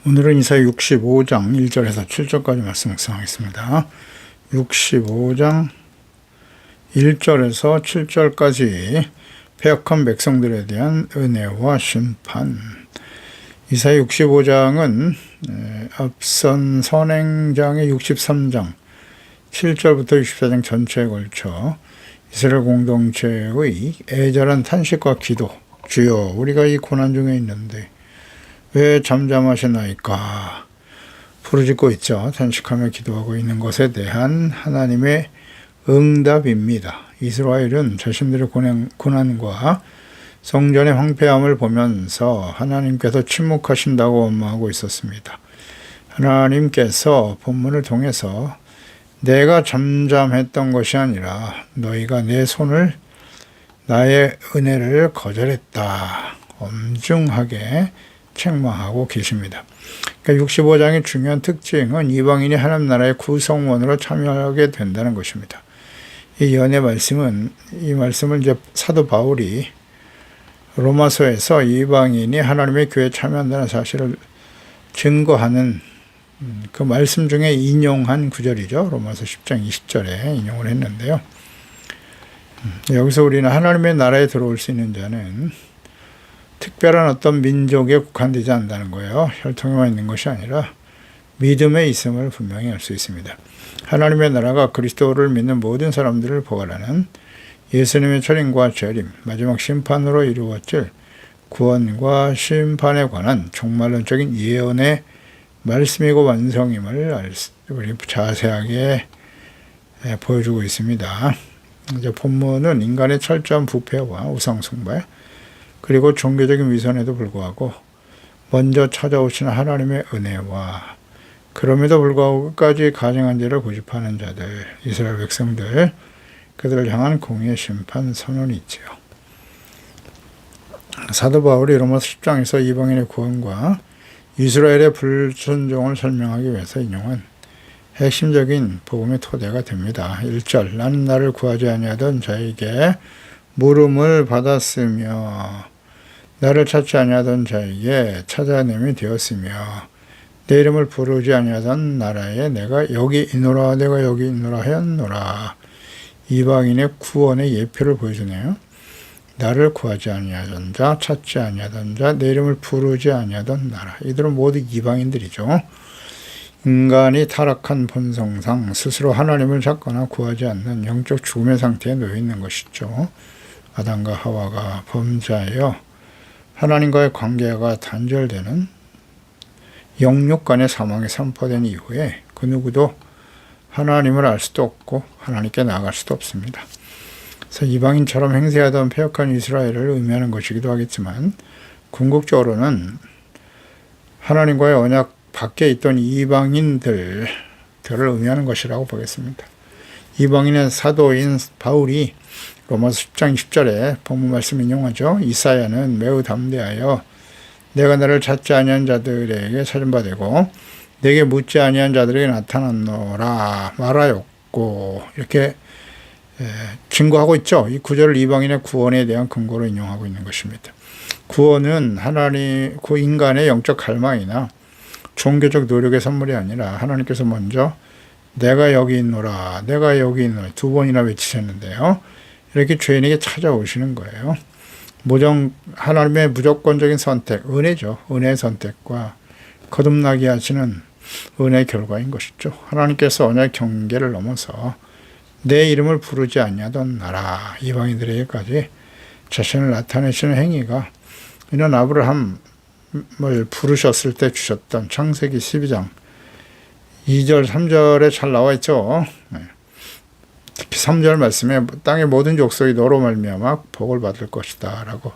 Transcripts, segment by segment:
오늘은 이사야 65장 1절에서 7절까지 말씀 묵상하겠습니다. 65장 1절에서 7절까지 패역한 백성들에 대한 은혜와 심판. 이사야 65장은 앞선 선행장의 63장 7절부터 64장 전체에 걸쳐 이스라엘 공동체의 애절한 탄식과 기도, 주여 우리가 이 고난 중에 있는데 왜 잠잠하시나이까 부르짖고 있죠. 탄식하며 기도하고 있는 것에 대한 하나님의 응답입니다. 이스라엘은 자신들의 고난과 성전의 황폐함을 보면서 하나님께서 침묵하신다고 원망하고 있었습니다. 하나님께서 본문을 통해서 내가 잠잠했던 것이 아니라 너희가 내 손을 나의 은혜를 거절했다. 엄중하게 책망하고 계십니다. 그러니까 65장의 중요한 특징은 이방인이 하나님 나라의 구성원으로 참여하게 된다는 것입니다. 이 연의 말씀은 이 말씀을 이제 사도 바울이 로마서에서 이방인이 하나님의 교회에 참여한다는 사실을 증거하는 그 말씀 중에 인용한 구절이죠. 로마서 10장 20절에 인용을 했는데요. 여기서 우리는 하나님의 나라에 들어올 수 있는 자는 특별한 어떤 민족에 국한되지 않는다는 거예요. 혈통에만 있는 것이 아니라 믿음에 있음을 분명히 알 수 있습니다. 하나님의 나라가 그리스도를 믿는 모든 사람들을 포괄하는 예수님의 철인과 재림, 마지막 심판으로 이루어질 구원과 심판에 관한 종말론적인 예언의 말씀이고 완성임을 우리 자세하게 보여주고 있습니다. 이제 본문은 인간의 철저한 부패와 우상숭배, 그리고 종교적인 위선에도 불구하고 먼저 찾아오시는 하나님의 은혜와 그럼에도 불구하고 끝까지 가증한 죄를 고집하는 자들, 이스라엘 백성들, 그들을 향한 공의의 심판 선언이 있지요. 사도 바울이 로마서 10장에서 이방인의 구원과 이스라엘의 불순종을 설명하기 위해서 인용한 핵심적인 복음의 토대가 됩니다. 1절 나는 나를 구하지 아니하던 자에게 물음을 받았으며 나를 찾지 아니하던 자에게 찾아냄이 되었으며 내 이름을 부르지 아니하던 나라에 내가 여기 있노라 내가 여기 있노라 하였노라. 이방인의 구원의 예표를 보여주네요. 나를 구하지 아니하던 자, 찾지 아니하던 자, 내 이름을 부르지 아니하던 나라. 이들은 모두 이방인들이죠. 인간이 타락한 본성상 스스로 하나님을 찾거나 구하지 않는 영적 죽음의 상태에 놓여 있는 것이죠. 아담과 하와가 범죄하여 하나님과의 관계가 단절되는 영육 간의 사망에 선포된 이후에 그 누구도 하나님을 알 수도 없고 하나님께 나아갈 수도 없습니다. 그래서 이방인처럼 행세하던 패역한 이스라엘을 의미하는 것이기도 하겠지만 궁극적으로는 하나님과의 언약 밖에 있던 이방인들을 의미하는 것이라고 보겠습니다. 이방인의 사도인 바울이 로마서 10장 10절에 본문 말씀 인용하죠. 이사야는 매우 담대하여 내가 나를 찾지 아니한 자들에게 찾음받고 내게 묻지 아니한 자들에게 나타났노라 말하였고 이렇게 증거하고 있죠. 이 구절을 이방인의 구원에 대한 근거로 인용하고 있는 것입니다. 구원은 하나님, 그 인간의 영적 갈망이나 종교적 노력의 선물이 아니라 하나님께서 먼저 내가 여기 있노라 내가 여기 있노라 두 번이나 외치셨는데요. 이렇게 죄인에게 찾아오시는 거예요. 하나님의 무조건적인 선택, 은혜죠. 은혜의 선택과 거듭나게 하시는 은혜의 결과인 것이죠. 하나님께서 언약의 경계를 넘어서 내 이름을 부르지 아니하던 나라, 이방인들에게까지 자신을 나타내시는 행위가 이런 아브라함을 부르셨을 때 주셨던 창세기 12장 2절, 3절에 잘 나와 있죠. 특히 3절 말씀에 땅의 모든 족속이 너로 말미암아 복을 받을 것이다 라고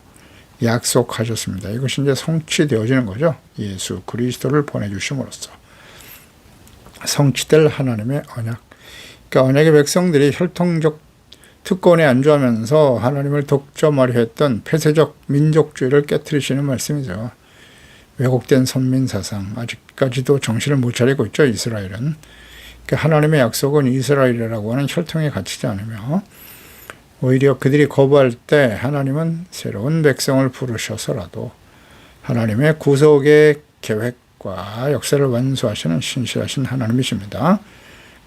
약속하셨습니다. 이것이 이제 성취되어지는 거죠. 예수 그리스도를 보내주심으로써 성취될 하나님의 언약. 그러니까 언약의 백성들이 혈통적 특권에 안주하면서 하나님을 독점하려 했던 폐쇄적 민족주의를 깨트리시는 말씀이죠. 왜곡된 선민사상, 아직까지도 정신을 못 차리고 있죠. 이스라엘은. 하나님의 약속은 이스라엘이라고 하는 혈통에 갇히지 않으며 오히려 그들이 거부할 때 하나님은 새로운 백성을 부르셔서라도 하나님의 구속의 계획, 계획과 역사를 완수하시는 신실하신 하나님이십니다.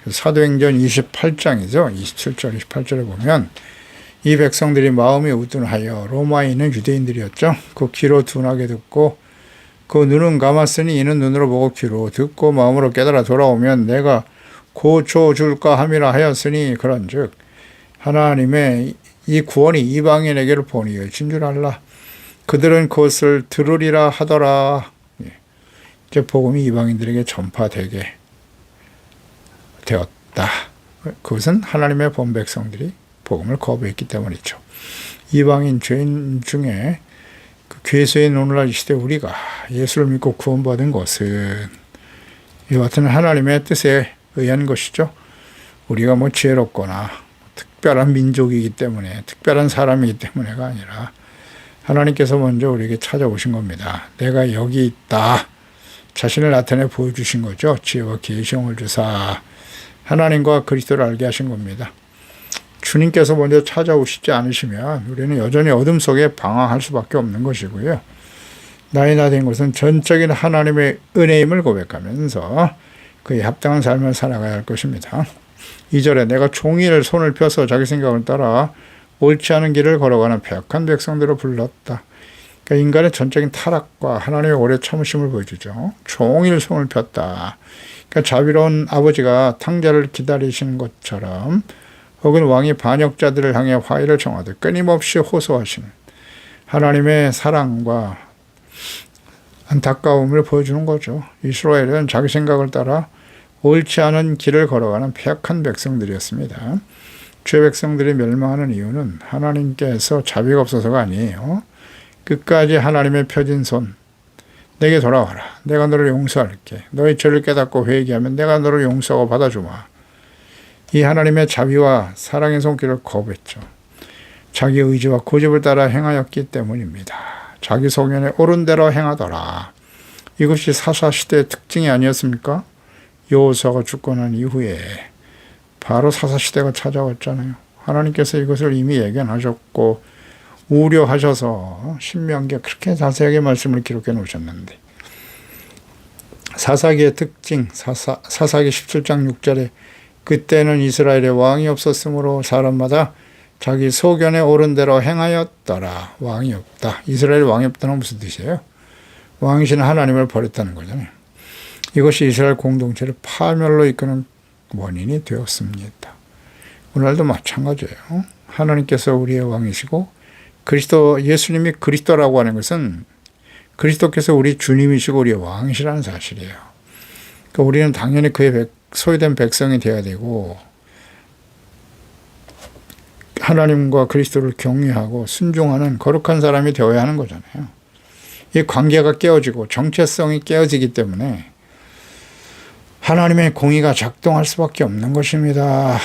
사도행전 28장이죠. 27절, 28절에 보면 이 백성들이 마음이 우둔하여 로마에 있는 유대인들이었죠. 그 귀로 둔하게 듣고 그 눈은 감았으니 이는 눈으로 보고 귀로 듣고 마음으로 깨달아 돌아오면 내가 고쳐줄까 함이라 하였으니 그런즉 하나님의 이 구원이 이방인에게로 보내어진 줄 알라. 그들은 그것을 들으리라 하더라. 이제 복음이 이방인들에게 전파되게 되었다. 그것은 하나님의 본백성들이 복음을 거부했기 때문이죠. 이방인 죄인 중에 그 괴수의 오늘날 이 시대 우리가 예수를 믿고 구원받은 것은 이와 같은 하나님의 뜻에 의한 것이죠. 우리가 뭐 지혜롭거나 특별한 민족이기 때문에 특별한 사람이기 때문에가 아니라 하나님께서 먼저 우리에게 찾아오신 겁니다. 내가 여기 있다. 자신을 나타내 보여주신 거죠. 지혜와 계시형을 주사 하나님과 그리스도를 알게 하신 겁니다. 주님께서 먼저 찾아오시지 않으시면 우리는 여전히 어둠 속에 방황할 수밖에 없는 것이고요. 나이 나 된 것은 전적인 하나님의 은혜임을 고백하면서 그에 합당한 삶을 살아가야 할 것입니다. 2절에 내가 종일 손을 펴서 자기 생각을 따라 옳지 않은 길을 걸어가는 패역한 백성들을 불렀다. 그러니까 인간의 전적인 타락과 하나님의 오래 참으심을 보여주죠. 종일 손을 폈다. 그러니까 자비로운 아버지가 탕자를 기다리시는 것처럼 혹은 왕이 반역자들을 향해 화해를 청하듯 끊임없이 호소하시는 하나님의 사랑과 안타까움을 보여주는 거죠. 이스라엘은 자기 생각을 따라 옳지 않은 길을 걸어가는 패역한 백성들이었습니다. 죄 백성들이 멸망하는 이유는 하나님께서 자비가 없어서가 아니에요. 끝까지 하나님의 펴진 손, 내게 돌아와라. 내가 너를 용서할게. 너의 죄를 깨닫고 회개하면 내가 너를 용서하고 받아주마. 이 하나님의 자비와 사랑의 손길을 거부했죠. 자기 의지와 고집을 따라 행하였기 때문입니다. 자기 소견에 옳은 대로 행하더라. 이것이 사사시대의 특징이 아니었습니까? 여호수아가 죽고 난 이후에 바로 사사시대가 찾아왔잖아요. 하나님께서 이것을 이미 예견하셨고 우려하셔서 신명기에 그렇게 자세하게 말씀을 기록해 놓으셨는데 사사기의 특징, 사사기 17장 6절에 그때는 이스라엘에 왕이 없었으므로 사람마다 자기 소견에 옳은 대로 행하였더라. 왕이 없다. 이스라엘 왕이 없다는 무슨 뜻이에요? 왕이신 하나님을 버렸다는 거잖아요. 이것이 이스라엘 공동체를 파멸로 이끄는 원인이 되었습니다. 오늘도 마찬가지예요. 하나님께서 우리의 왕이시고 그리스도 예수님이 그리스도라고 하는 것은 그리스도께서 우리 주님이시고 우리의 왕이시라는 사실이에요. 그러니까 우리는 당연히 그의 소유된 백성이 되어야 되고 하나님과 그리스도를 경외하고 순종하는 거룩한 사람이 되어야 하는 거잖아요. 이 관계가 깨어지고 정체성이 깨어지기 때문에 하나님의 공의가 작동할 수밖에 없는 것입니다.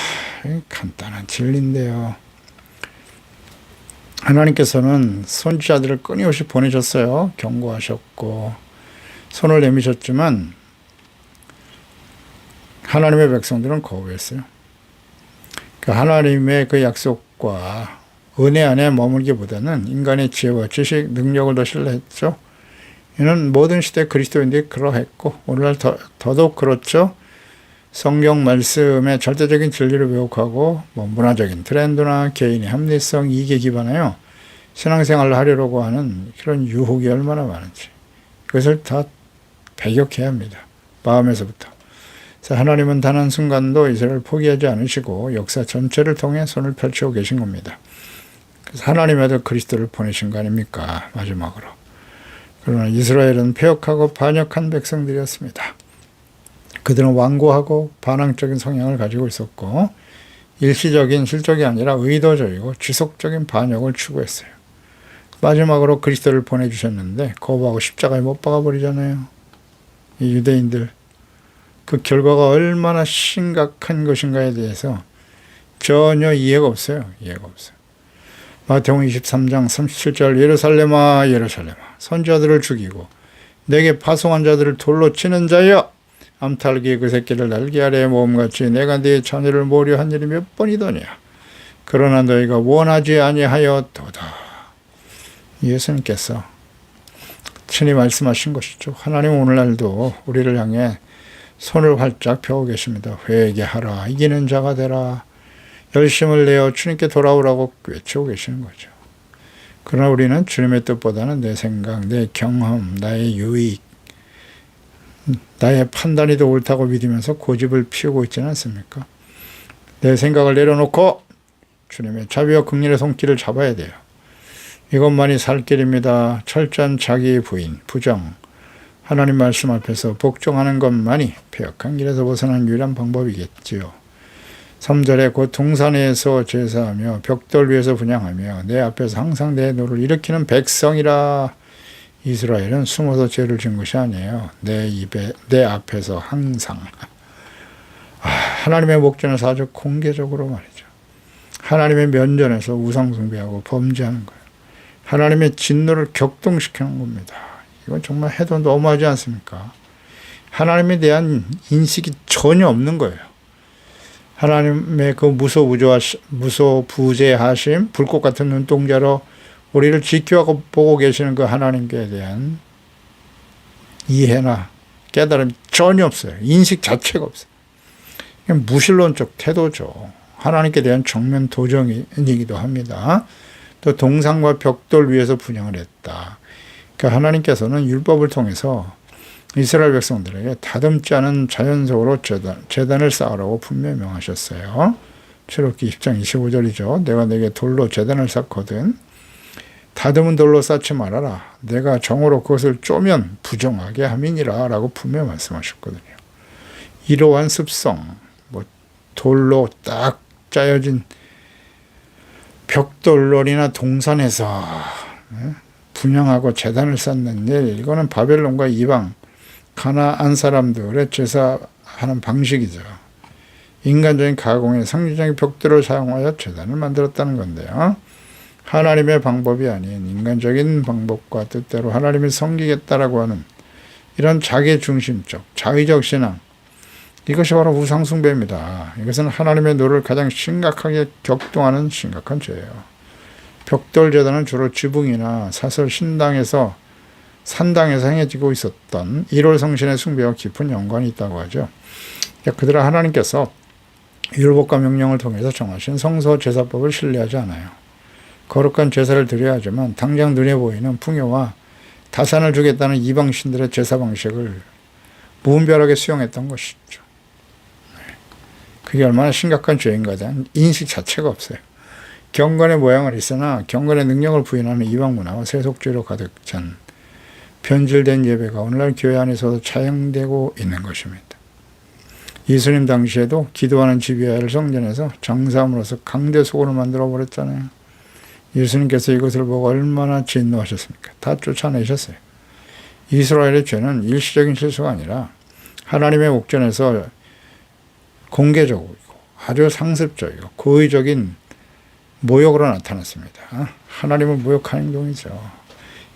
간단한 진리인데요. 하나님께서는 선지자들을 끊임없이 보내셨어요. 경고하셨고 손을 내미셨지만 하나님의 백성들은 거부했어요. 하나님의 그 약속과 은혜 안에 머물기보다는 인간의 지혜와 지식, 능력을 더 신뢰했죠. 이는 모든 시대 그리스도인들이 그러했고 오늘날 더더욱 그렇죠. 성경 말씀의 절대적인 진리를 왜곡하고 문화적인 트렌드나 개인의 합리성, 이익에 기반하여 신앙생활을 하려고 하는 그런 유혹이 얼마나 많은지 그것을 다 배격해야 합니다. 마음에서부터. 하나님은 단 한순간도 이스라엘을 포기하지 않으시고 역사 전체를 통해 손을 펼치고 계신 겁니다. 그래서 하나님의 그리스도를 보내신 거 아닙니까? 마지막으로. 그러나 이스라엘은 패역하고 반역한 백성들이었습니다. 그들은 완고하고 반항적인 성향을 가지고 있었고 일시적인 실족이 아니라 의도적이고 지속적인 반역을 추구했어요. 마지막으로 그리스도를 보내주셨는데 거부하고 십자가에 못 박아버리잖아요. 이 유대인들. 그 결과가 얼마나 심각한 것인가에 대해서 전혀 이해가 없어요. 이해가 없어요. 마태복음 23장 37절 예루살렘아 예루살렘아 선지자들을 죽이고 내게 파송한 자들을 돌로 치는 자여 암탉이 그 새끼를 날개 아래에 모음같이 내가 네 자녀를 모려 한 일이 몇 번이더냐. 그러나 너희가 원하지 아니하였도다. 예수님께서 친히 말씀하신 것이죠. 하나님은 오늘날도 우리를 향해 손을 활짝 펴고 계십니다. 회개하라. 이기는 자가 되라. 열심을 내어 주님께 돌아오라고 외치고 계시는 거죠. 그러나 우리는 주님의 뜻보다는 내 생각, 내 경험, 나의 유익, 나의 판단이 더 옳다고 믿으면서 고집을 피우고 있지는 않습니까? 내 생각을 내려놓고 주님의 자비와 긍휼의 손길을 잡아야 돼요. 이것만이 살 길입니다. 철저한 자기 부인, 부정, 하나님 말씀 앞에서 복종하는 것만이 폐역한 길에서 벗어나는 유일한 방법이겠지요. 3절에 곧 동산에서 제사하며 벽돌 위에서 분향하며 내 앞에서 항상 내 노를 일으키는 백성이라. 이스라엘은 숨어서 죄를 지은 것이 아니에요. 내 앞에서 항상. 하나님의 목전에서 아주 공개적으로 말이죠. 하나님의 면전에서 우상 숭배하고 범죄하는 거예요. 하나님의 진노를 격동시키는 겁니다. 이건 정말 해도 너무하지 않습니까? 하나님에 대한 인식이 전혀 없는 거예요. 하나님의 그 무소부재하심, 불꽃 같은 눈동자로 우리를 지켜하고 보고 계시는 그 하나님께 대한 이해나 깨달음이 전혀 없어요. 인식 자체가 없어요. 무신론적 태도죠. 하나님께 대한 정면 도전이기도 합니다. 또 동산과 벽돌 위에서 분향을 했다. 그러니까 하나님께서는 율법을 통해서 이스라엘 백성들에게 다듬지 않은 자연적으로 제단을 쌓으라고 분명히 명하셨어요. 출애굽기 20장 25절이죠. 내가 내게 돌로 제단을 쌓거든 다듬은 돌로 쌓지 말아라. 내가 정으로 그것을 쪼면 부정하게 함이니라 라고 분명히 말씀하셨거든요. 이러한 습성, 돌로 딱 짜여진 벽돌놀이나 동산에서 분향하고 제단을 쌓는 일, 이거는 바벨론과 이방 가나안 사람들의 제사하는 방식이죠. 인간적인 가공의 상징적인 벽돌을 사용하여 제단을 만들었다는 건데요. 하나님의 방법이 아닌 인간적인 방법과 뜻대로 하나님을 섬기겠다라고 하는 이런 자기중심적, 자의적 신앙, 이것이 바로 우상숭배입니다. 이것은 하나님의 노를 가장 심각하게 격동하는 심각한 죄예요. 벽돌 제단은 주로 지붕이나 사설 신당에서 산당에서 행해지고 있었던 1월 성신의 숭배와 깊은 연관이 있다고 하죠. 그들은 하나님께서 율법과 명령을 통해서 정하신 성서 제사법을 신뢰하지 않아요. 거룩한 제사를 드려야 하지만 당장 눈에 보이는 풍요와 다산을 주겠다는 이방 신들의 제사 방식을 무분별하게 수용했던 것이죠. 그게 얼마나 심각한 죄인가에 대한 인식 자체가 없어요. 경건의 모양을 있으나 경건의 능력을 부인하는 이방 문화와 세속주의로 가득 찬 변질된 예배가 오늘날 교회 안에서도 차용되고 있는 것입니다. 예수님 당시에도 기도하는 지비아를 성전에서 장사함으로써 강대 속으로 만들어버렸잖아요. 예수님께서 이것을 보고 얼마나 진노하셨습니까? 다 쫓아내셨어요. 이스라엘의 죄는 일시적인 실수가 아니라 하나님의 목전에서 공개적이고 아주 상습적이고 고의적인 모욕으로 나타났습니다. 하나님을 모욕한 행동이죠.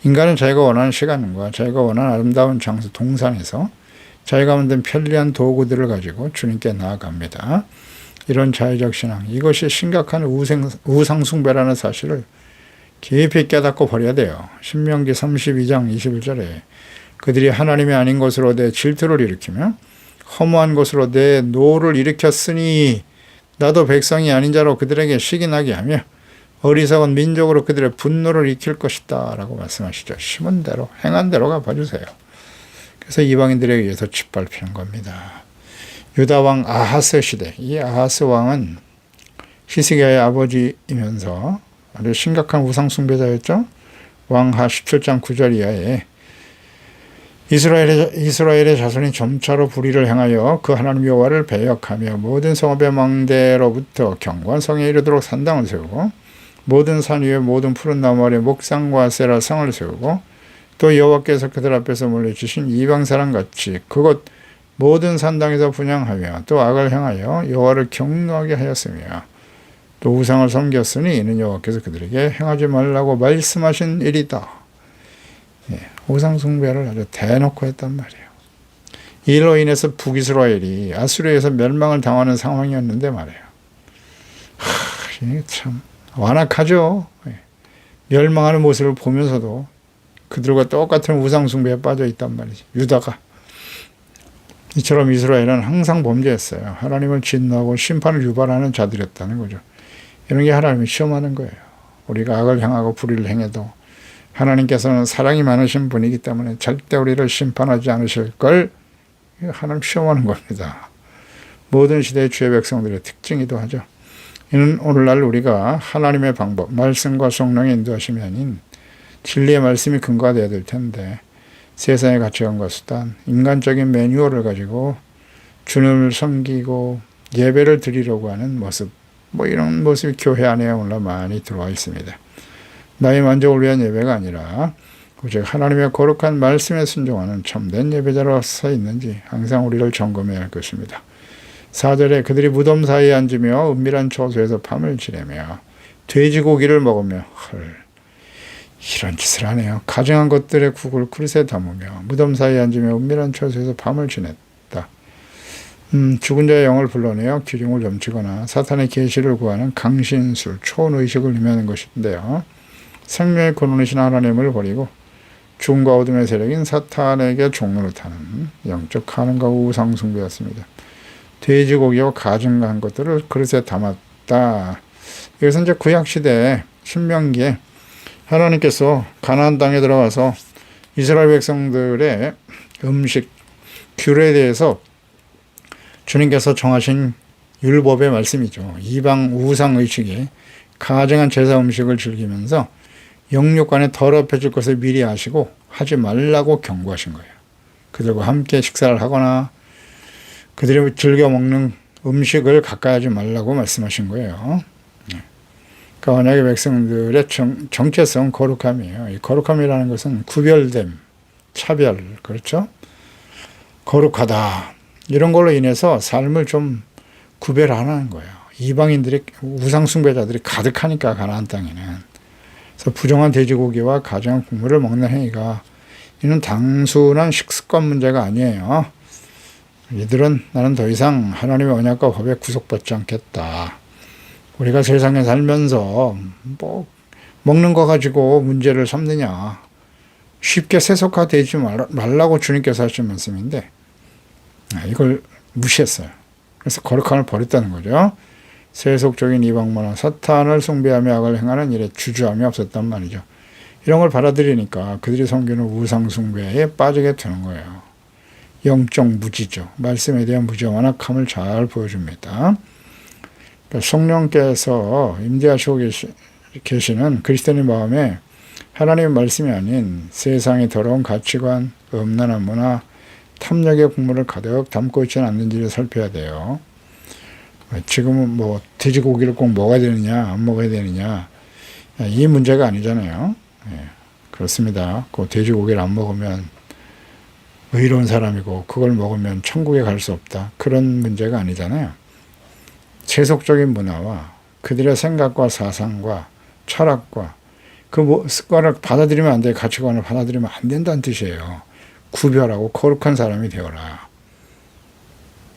인간은 자기가 원하는 시간과 자기가 원하는 아름다운 장소 동산에서 자기가 만든 편리한 도구들을 가지고 주님께 나아갑니다. 이런 자의적 신앙, 이것이 심각한 우상숭배라는 사실을 깊이 깨닫고 버려야 돼요. 신명기 32장 21절에 그들이 하나님이 아닌 것으로 내 질투를 일으키며 허무한 것으로 내 노를 일으켰으니 나도 백성이 아닌 자로 그들에게 시기나게 하며 어리석은 민족으로 그들의 분노를 익힐 것이다 라고 말씀하시죠. 심은 대로 행한 대로 갚아주세요. 그래서 이방인들에 의해서 짓밟히는 겁니다. 유다왕 아하스 시대, 이 아하스 왕은 히스기야의 아버지이면서 아주 심각한 우상숭배자였죠. 왕하 17장 9절 이하에 이스라엘의 자손이 점차로 불의를 행하여 그 하나님 여호와를 배역하며 모든 성읍의 망대로부터 경관성에 이르도록 산당을 세우고 모든 산 위에 모든 푸른 나무 아래 목상과 세라 성을 세우고 또 여호와께서 그들 앞에서 물리치신 이방 사람같이 그곳 모든 산당에서 분향하며 또 악을 행하여 여호와를 경노하게 하였으며 또 우상을 섬겼으니 이는 여호와께서 그들에게 행하지 말라고 말씀하신 일이다. 우상 숭배를 아주 대놓고 했단 말이에요. 이로 인해서 북이스라엘이 아수르에서 멸망을 당하는 상황이었는데 말이에요. 이게 참 완악하죠. 멸망하는 모습을 보면서도 그들과 똑같은 우상숭배에 빠져 있단 말이지. 유다가. 이처럼 이스라엘은 항상 범죄했어요. 하나님을 진노하고 심판을 유발하는 자들이었다는 거죠. 이런 게 하나님이 시험하는 거예요. 우리가 악을 향하고 불의를 행해도 하나님께서는 사랑이 많으신 분이기 때문에 절대 우리를 심판하지 않으실 걸 하나님 시험하는 겁니다. 모든 시대의 주의 백성들의 특징이기도 하죠. 이는 오늘날 우리가 하나님의 방법, 말씀과 성령의 인도하심이 아닌 진리의 말씀이 근거가 되어야 될 텐데 세상의 가치관과 수단, 인간적인 매뉴얼을 가지고 주님을 섬기고 예배를 드리려고 하는 모습, 이런 모습이 교회 안에 오늘날 많이 들어와 있습니다. 나의 만족을 위한 예배가 아니라 오직 하나님의 거룩한 말씀에 순종하는 참된 예배자로 서 있는지 항상 우리를 점검해야 할 것입니다. 4절에 그들이 무덤 사이에 앉으며 은밀한 처소에서 밤을 지내며 돼지고기를 먹으며 이런 짓을 하네요. 가증한 것들의 국을 그릇에 담으며 무덤 사이에 앉으며 은밀한 처소에서 밤을 지냈다. 죽은 자의 영을 불러내어 기둥을 점치거나 사탄의 계시를 구하는 강신술, 초혼의식을 의미하는 것인데요. 생명의 근원이신 하나님을 버리고 죽음과 어둠의 세력인 사탄에게 종로를 타는 영적 가능과 우상 숭배였습니다. 돼지고기와 가증한 것들을 그릇에 담았다. 이것은 이제 구약시대 신명기에 하나님께서 가나안 땅에 들어가서 이스라엘 백성들의 음식 규례에 대해서 주님께서 정하신 율법의 말씀이죠. 이방 우상의식에 가증한 제사 음식을 즐기면서 영육간에 더럽혀질 것을 미리 아시고 하지 말라고 경고하신 거예요. 그들과 함께 식사를 하거나 그들이 즐겨 먹는 음식을 가까이 하지 말라고 말씀하신 거예요. 그러니까 언약의 백성들의 정체성 거룩함이에요. 이 거룩함이라는 것은 구별됨, 차별, 그렇죠? 거룩하다. 이런 걸로 인해서 삶을 좀 구별하는 거예요. 이방인들이, 우상숭배자들이 가득하니까 가나안 땅에는. 그래서 부정한 돼지고기와 가증한 국물을 먹는 행위가 이는 단순한 식습관 문제가 아니에요. 이들은 나는 더 이상 하나님의 언약과 법에 구속받지 않겠다. 우리가 세상에 살면서 먹는 거 가지고 문제를 삼느냐. 쉽게 세속화되지 말라고 주님께서 하신 말씀인데 이걸 무시했어요. 그래서 거룩함을 버렸다는 거죠. 세속적인 이방 문화, 사탄을 숭배하며 악을 행하는 일에 주저함이 없었단 말이죠. 이런 걸 받아들이니까 그들이 섬기는 우상 숭배에 빠지게 되는 거예요. 영적 무지죠. 말씀에 대한 무지와 악함을 잘 보여줍니다. 성령께서 임재하시고 계시는 그리스도인의 마음에 하나님의 말씀이 아닌 세상의 더러운 가치관, 음란한 문화, 탐욕의 국물을 가득 담고 있지는 않는지를 살펴야 돼요. 지금은 돼지고기를 꼭 먹어야 되느냐 안 먹어야 되느냐 이 문제가 아니잖아요. 그렇습니다. 그 돼지고기를 안 먹으면 의로운 사람이고 그걸 먹으면 천국에 갈 수 없다. 그런 문제가 아니잖아요. 세속적인 문화와 그들의 생각과 사상과 철학과 그 습관을 받아들이면 안 돼. 가치관을 받아들이면 안 된다는 뜻이에요. 구별하고 거룩한 사람이 되어라.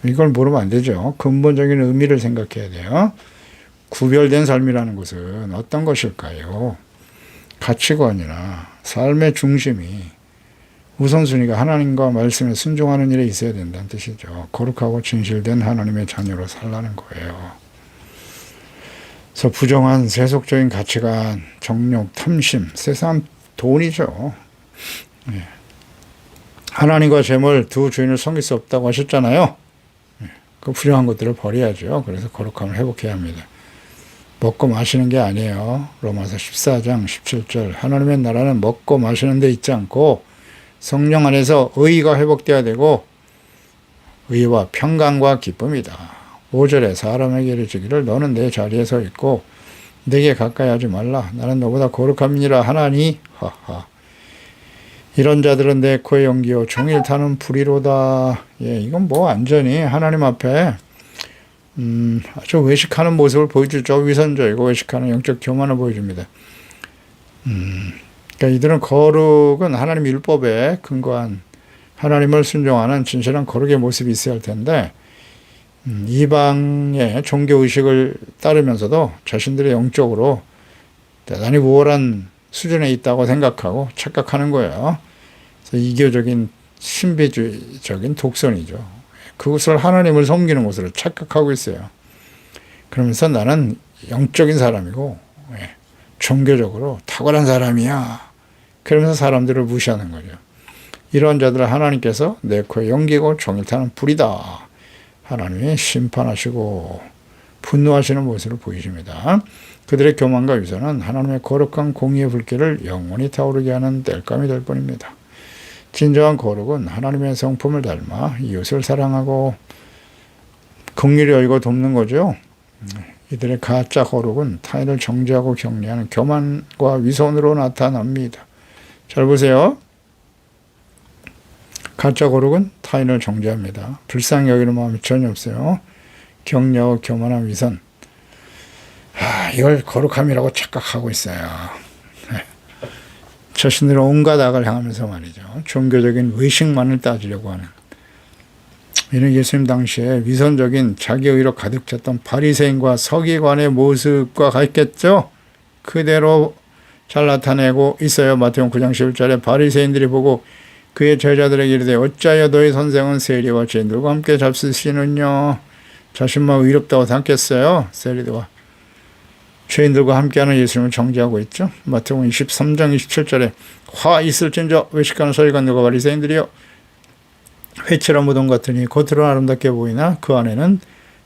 이걸 모르면 안 되죠. 근본적인 의미를 생각해야 돼요. 구별된 삶이라는 것은 어떤 것일까요? 가치관이나 삶의 중심이 우선순위가 하나님과 말씀에 순종하는 일에 있어야 된다는 뜻이죠. 거룩하고 진실된 하나님의 자녀로 살라는 거예요. 그래서 부정한 세속적인 가치관, 정욕, 탐심, 세상 돈이죠. 하나님과 재물 두 주인을 섬길 수 없다고 하셨잖아요. 그 부정한 것들을 버려야죠. 그래서 거룩함을 회복해야 합니다. 먹고 마시는 게 아니에요. 로마서 14장 17절 하나님의 나라는 먹고 마시는 데 있지 않고 성령 안에서 의가 회복되어야 되고 의와 평강과 기쁨이다. 5절에 사람에게 이르시기를 너는 내 자리에 서 있고 내게 가까이 하지 말라. 나는 너보다 거룩함이니라 하나니 하하. 이런 자들은 내 코에 연기요 종일 타는 불이로다. 이건 완전히 하나님 앞에 아주 외식하는 모습을 보여주죠. 위선적이고 외식하는 영적 교만을 보여줍니다. 그러니까 이들은 거룩은 하나님 율법에 근거한 하나님을 순종하는 진실한 거룩의 모습이 있어야 할 텐데 이방의 종교의식을 따르면서도 자신들의 영적으로 대단히 우월한 수준에 있다고 생각하고 착각하는 거예요. 그래서 이교적인 신비주의적인 독선이죠. 그것을 하나님을 섬기는 것으로 착각하고 있어요. 그러면서 나는 영적인 사람이고 종교적으로 탁월한 사람이야. 그러면서 사람들을 무시하는 거죠. 이런 자들을 하나님께서 내 코에 연기고 종일 타는 불이다. 하나님이 심판하시고 분노하시는 모습을 보이십니다. 그들의 교만과 위선은 하나님의 거룩한 공의의 불길을 영원히 타오르게 하는 땔감이 될 뿐입니다. 진정한 거룩은 하나님의 성품을 닮아 이웃을 사랑하고 긍휼히 여기고 돕는 거죠. 이들의 가짜 거룩은 타인을 정죄하고 격리하는 교만과 위선으로 나타납니다. 잘 보세요. 가짜 거룩은 타인을 정죄합니다. 불쌍히 여기는 마음이 전혀 없어요. 격려하고 교만한 위선. 이걸 거룩함이라고 착각하고 있어요. 자신들은 온갖 악을 향하면서 말이죠. 종교적인 의식만을 따지려고 하는. 이는 예수님 당시에 위선적인 자기의로 가득 찼던 바리새인과 서기관의 모습과 같겠죠. 그대로 잘 나타내고 있어요. 마태복음 9장 11절에 바리새인들이 보고 그의 제자들에게 이르되 어찌하여 너희 선생은 세리와 죄인들과 함께 잡수시느냐. 자신만 의롭다고 생각했어요. 세리와 죄인들과 함께하는 예수님을 정죄하고 있죠. 마태복음 23장 27절에 화 있을진저 외식하는 서기관들과 바리새인들이여 회칠한 무덤 같으니 겉으로는 아름답게 보이나 그 안에는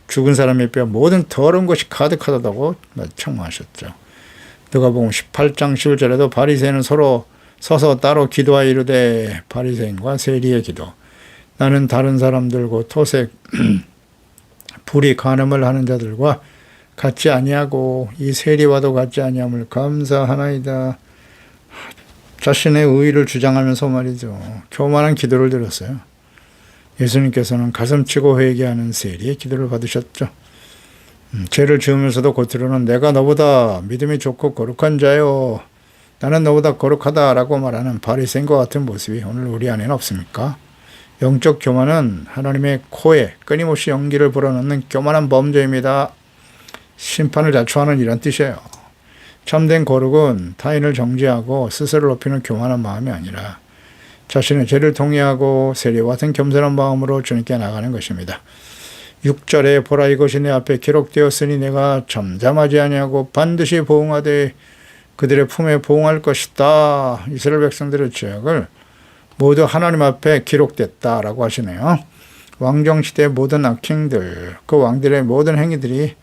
죽은 사람의 뼈 모든 더러운 것이 가득하다고 책망하셨죠. 누가복음 18장 11절에도 바리새인은 서로 서서 따로 기도하여 이르되 바리새인과 세리의 기도 나는 다른 사람들과 토색 불이 간음을 하는 자들과 같지 아니하고 이 세리와도 같지 아니함을 감사하나이다. 자신의 의의를 주장하면서 말이죠. 교만한 기도를 드렸어요. 예수님께서는 가슴치고 회개하는 세리의 기도를 받으셨죠. 죄를 지으면서도 겉으로는 내가 너보다 믿음이 좋고 거룩한 자요. 나는 너보다 거룩하다라고 말하는 바리새인과 같은 모습이 오늘 우리 안에는 없습니까? 영적 교만은 하나님의 코에 끊임없이 연기를 불어넣는 교만한 범죄입니다. 심판을 자초하는 이런 뜻이에요. 참된 거룩은 타인을 정죄하고 스스로를 높이는 교만한 마음이 아니라 자신의 죄를 통회하고 세리와 같은 겸손한 마음으로 주님께 나가는 것입니다. 6절에 보라 이것이 내 앞에 기록되었으니 내가 잠잠하지 아니하고 반드시 보응하되 그들의 품에 보응할 것이다. 이스라엘 백성들의 죄악을 모두 하나님 앞에 기록됐다라고 하시네요. 왕정시대의 모든 악행들, 그 왕들의 모든 행위들이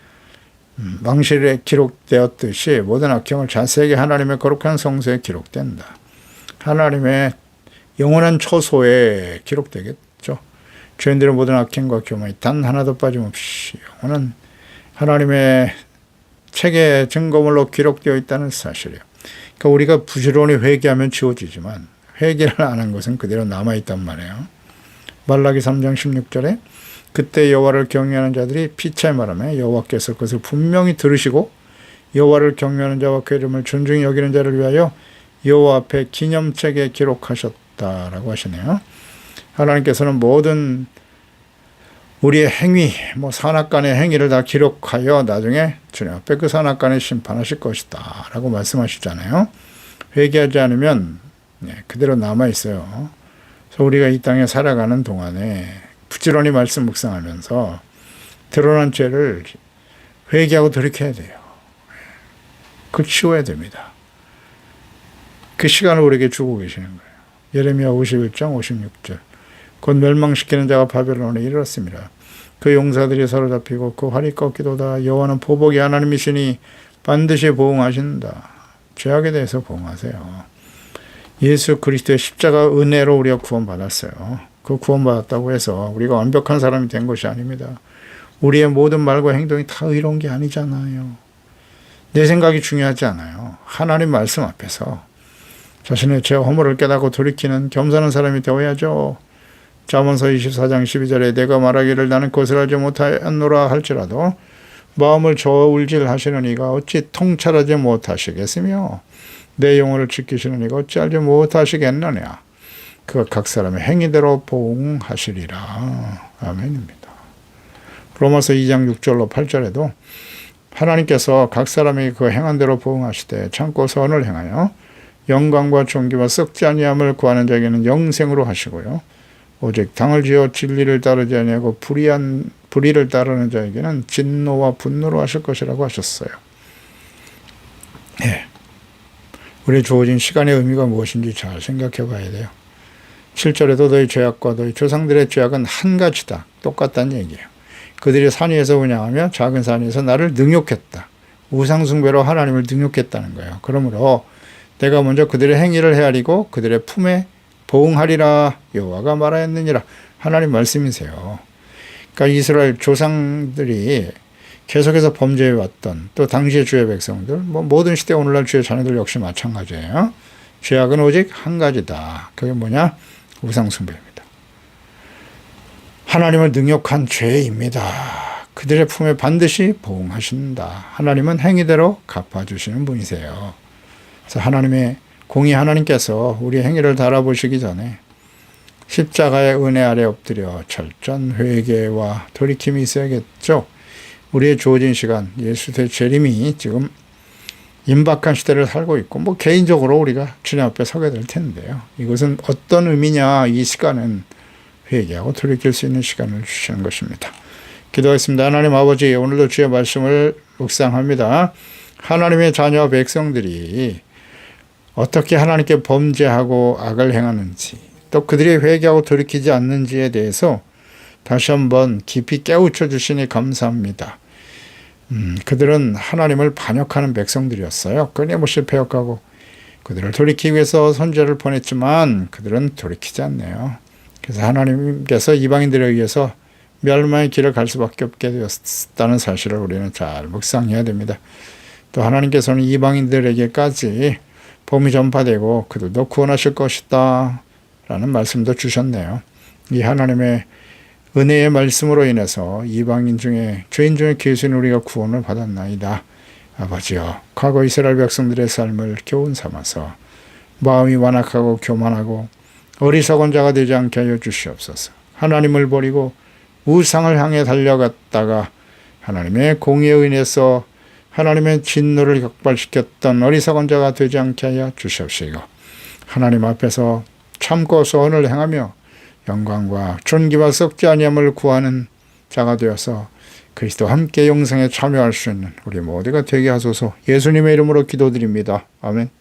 왕실에 기록되었듯이 모든 악행을 자세하게 하나님의 거룩한 성소에 기록된다. 하나님의 영원한 처소에 기록되겠죠. 죄인들의 모든 악행과 교만이 단 하나도 빠짐없이 영원한 하나님의 책의 증거물로 기록되어 있다는 사실이에요. 그러니까 우리가 부지런히 회개하면 지워지지만 회개를 안 한 것은 그대로 남아있단 말이에요. 말라기 3장 16절에 그때 여호와를 경외하는 자들이 피차에 말하며 여호와께서 그것을 분명히 들으시고 여호와를 경외하는 자와 그 이름을 존중히 여기는 자를 위하여 여호와 앞에 기념책에 기록하셨다라고 하시네요. 하나님께서는 모든 우리의 행위, 선악간의 행위를 다 기록하여 나중에 주님 앞에 그 선악간에 심판하실 것이다 라고 말씀하시잖아요. 회개하지 않으면 그대로 남아있어요. 그래서 우리가 이 땅에 살아가는 동안에 부지런히 말씀 묵상하면서 드러난 죄를 회개하고 돌이켜야 돼요. 그걸 치워야 됩니다. 그 시간을 우리에게 주고 계시는 거예요. 예레미야 51장 56절 곧 멸망시키는 자가 바벨론에 이르렀습니다. 그 용사들이 사로잡히고 그 활이 꺾이도다. 여호와는 보복의 하나님이시니 반드시 보응하신다. 죄악에 대해서 보응하세요. 예수 그리스도의 십자가 은혜로 우리가 구원받았어요. 그 구원받았다고 해서 우리가 완벽한 사람이 된 것이 아닙니다. 우리의 모든 말과 행동이 다 의로운 게 아니잖아요. 내 생각이 중요하지 않아요. 하나님 말씀 앞에서 자신의 죄와 허물을 깨닫고 돌이키는 겸손한 사람이 되어야죠. 잠언서 24장 12절에 내가 말하기를 나는 그것을 알지 못하였노라 할지라도 마음을 저울질하시는 이가 어찌 통찰하지 못하시겠으며 내 영혼을 지키시는 이가 어찌 알지 못하시겠느냐. 그가 각 사람의 행위대로 보응하시리라. 아멘입니다. 로마서 2장 6절로 8절에도 하나님께서 각 사람이 그 행한 대로 보응하시되 참고 선을 행하여 영광과 존귀와 썩지 아니함을 구하는 자에게는 영생으로 하시고요. 오직 당을 지어 진리를 따르지 아니하고 불의를 따르는 자에게는 진노와 분노로 하실 것이라고 하셨어요. 예. 우리 주어진 시간의 의미가 무엇인지 잘 생각해 봐야 돼요. 7절에도 너희 죄악과 너희 조상들의 죄악은 한 가지다. 똑같다는 얘기예요. 그들이 산 위에서 운양하며 작은 산 위에서 나를 능욕했다. 우상숭배로 하나님을 능욕했다는 거예요. 그러므로 내가 먼저 그들의 행위를 헤아리고 그들의 품에 보응하리라 여호와가 말하였느니라. 하나님 말씀이세요. 그러니까 이스라엘 조상들이 계속해서 범죄해왔던 또 당시의 주의 백성들, 모든 시대 오늘날 주의 자녀들 역시 마찬가지예요. 죄악은 오직 한 가지다. 그게 뭐냐? 우상숭배입니다. 하나님을 능욕한 죄입니다. 그들의 품에 반드시 보응하신다. 하나님은 행위대로 갚아주시는 분이세요. 그래서 하나님의 공의 하나님께서 우리의 행위를 달아보시기 전에 십자가의 은혜 아래 엎드려 철저한 회개와 돌이킴이 있어야겠죠. 우리의 주어진 시간, 예수의 재림이 지금 임박한 시대를 살고 있고 개인적으로 우리가 주님 앞에 서게 될 텐데요. 이것은 어떤 의미냐? 이 시간은 회개하고 돌이킬 수 있는 시간을 주시는 것입니다. 기도하겠습니다. 하나님 아버지, 오늘도 주의 말씀을 묵상합니다. 하나님의 자녀 백성들이 어떻게 하나님께 범죄하고 악을 행하는지, 또 그들이 회개하고 돌이키지 않는지에 대해서 다시 한번 깊이 깨우쳐 주시니 감사합니다. 그들은 하나님을 반역하는 백성들이었어요. 끊임없이 배역하고 그들을 돌이키기 위해서 선지자를 보냈지만 그들은 돌이키지 않네요. 그래서 하나님께서 이방인들에 의해서 멸망의 길을 갈 수밖에 없게 되었다는 사실을 우리는 잘 묵상해야 됩니다. 또 하나님께서는 이방인들에게까지 복음이 전파되고 그들도 구원하실 것이다 라는 말씀도 주셨네요. 이 하나님의 은혜의 말씀으로 인해서 이방인 중에 죄인 중에 계신 우리가 구원을 받았나이다. 아버지여, 과거 이스라엘 백성들의 삶을 교훈 삼아서 마음이 완악하고 교만하고 어리석은 자가 되지 않게 하여 주시옵소서. 하나님을 버리고 우상을 향해 달려갔다가 하나님의 공의에 인해서 하나님의 진노를 격발시켰던 어리석은 자가 되지 않게 하여 주시옵시고, 하나님 앞에서 참고 선을 행하며 영광과 존귀와 썩지 아니함을 구하는 자가 되어서 그리스도와 함께 영생에 참여할 수 있는 우리 모두가 되게 하소서. 예수님의 이름으로 기도드립니다. 아멘.